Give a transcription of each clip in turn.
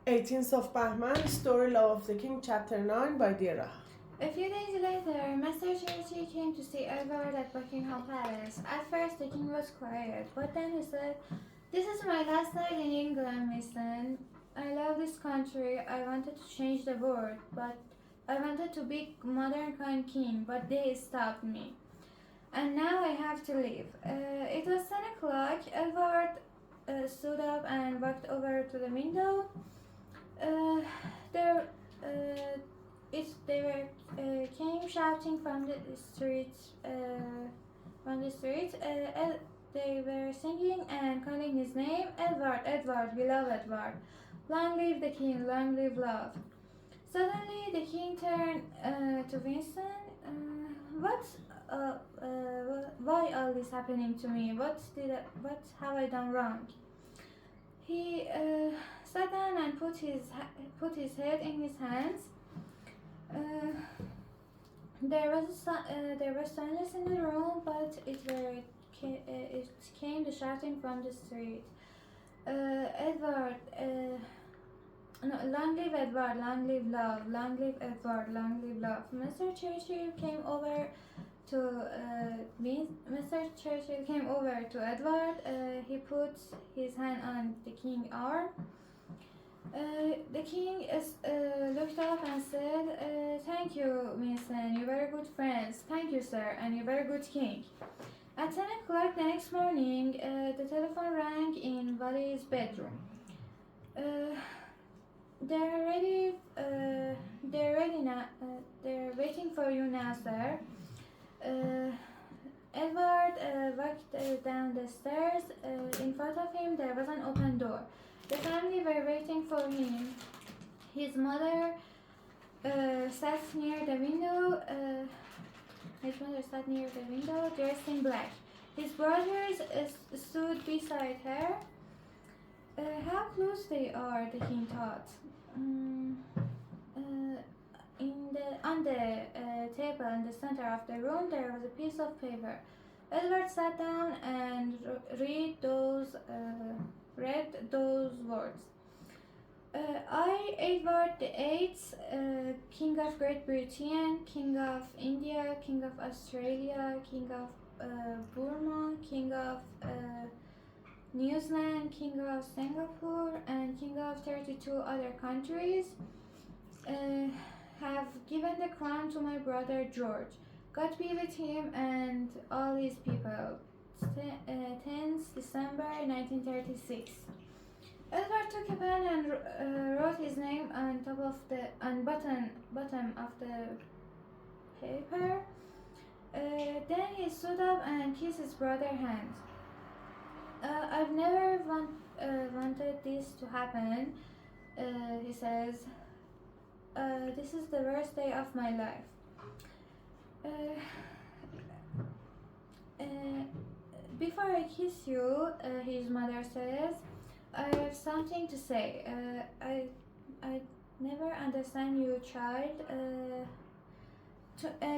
18th of Bahman, Story Love of the King, Chapter 9 by dear Raha. A few days later, Master Churchill came to see Edward at Buckingham Palace. At first, the king was quiet, but then he said, "This is my last night in England, Mason. I love this country. I wanted to change the world, but I wanted to be modern kind king, but they stopped me. And now I have to leave." It was 10 o'clock. Edward stood up and walked over to the window. Uh, there, they were came shouting from the street. From the street, they were singing and calling his name. "Edward, Edward, we love Edward. Long live the king, long live love." Suddenly, the king turned to Winston. What? Why all this happening to me? What have I done wrong? He sat down and put his head in his hands. Uh, there was silence in the room, but it came the shouting from the street. Edward, no, long live Edward, long live love, long live Edward, long live love. Mr. Churchill came over to Edward. He put his hand on the king's arm. The king looked up and said, "Thank you, Winston. You were good friends. Thank you, sir, and you were a good king." At 10 o'clock the next morning, the telephone rang in Wally's bedroom. They're ready. They're ready now. They're waiting for you now, sir. Edward walked down the stairs. In front of him, there was an open door. The family were waiting for him. His mother sat near the window. Dressed in black. His brothers stood beside her. How close they are, the king thought. On the table in the center of the room, there was a piece of paper. Edward sat down and read those words. I, Edward the Eighth, King of Great Britain, King of India, King of Australia, King of Burma, King of New Zealand, King of Singapore, and King of 32 other countries, have given the crown to my brother George. God be with him and all his people. 10th December 1936. Edward took a pen and wrote his name on top of the bottom of the paper. Then he stood up and kissed his brother's hand. I've never wanted this to happen, he says. This is the worst day of my life. Before I kiss you, his mother says, I have something to say. I never understand you, child.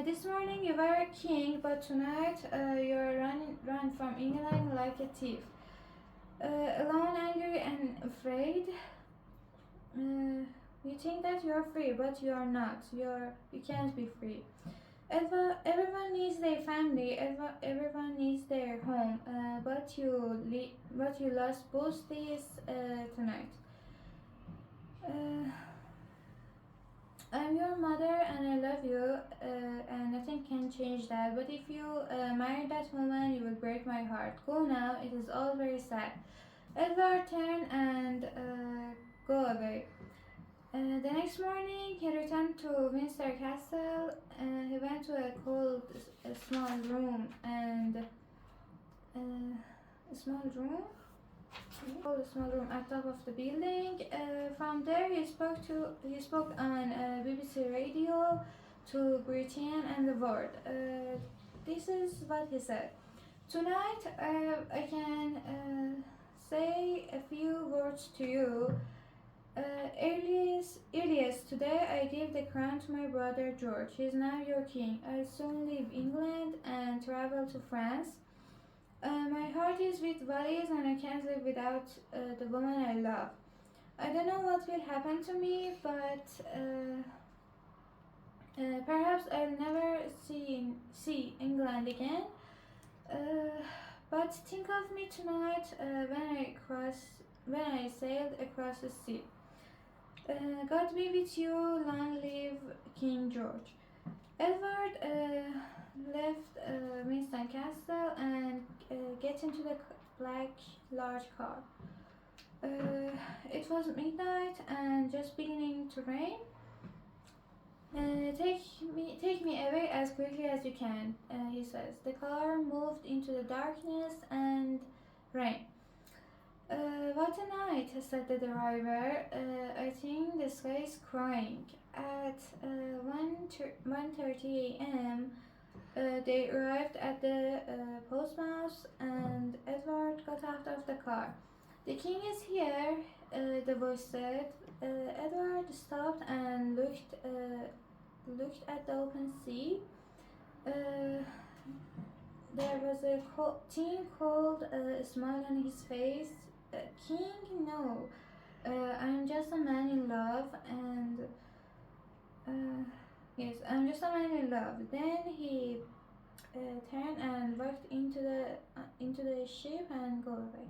This morning you were a king, but tonight you are run from England like a thief. Alone, angry, and afraid. You think that you are free, but you are not. You can't be free. Everyone needs their family. Everyone needs their home. But you lost both these tonight. I'm your mother and I love you, and nothing can change that. But if you marry that woman, you will break my heart. Go now. It is all very sad. Edward turned and go away. The next morning, he returned to Windsor Castle. He went to a small room at top of the building. From there, he spoke on BBC radio to Britain and the world. This is what he said. Tonight, I can say a few words to you. Earliest today I gave the crown to my brother George. He is now your king. I soon leave England and travel to France. My heart is with Wallis and I can't live without the woman I love. I don't know what will happen to me, but perhaps I'll never see England again. But think of me tonight when I sailed across the sea. God be with you, long live King George. Edward left Winston Castle and get into the black large car. It was midnight and just beginning to rain. Take me away as quickly as you can, he says. The car moved into the darkness and rain. What a night, said the driver. I think the sky is crying. At 1:30 a.m., they arrived at the posthouse and Edward got out of the car. The king is here, the voice said. Edward stopped and looked at the open sea. There was a thin, cold smile on his face. King, no. I'm just a man in love, and yes, I'm just a man in love. Then he turned and walked into the ship and go away.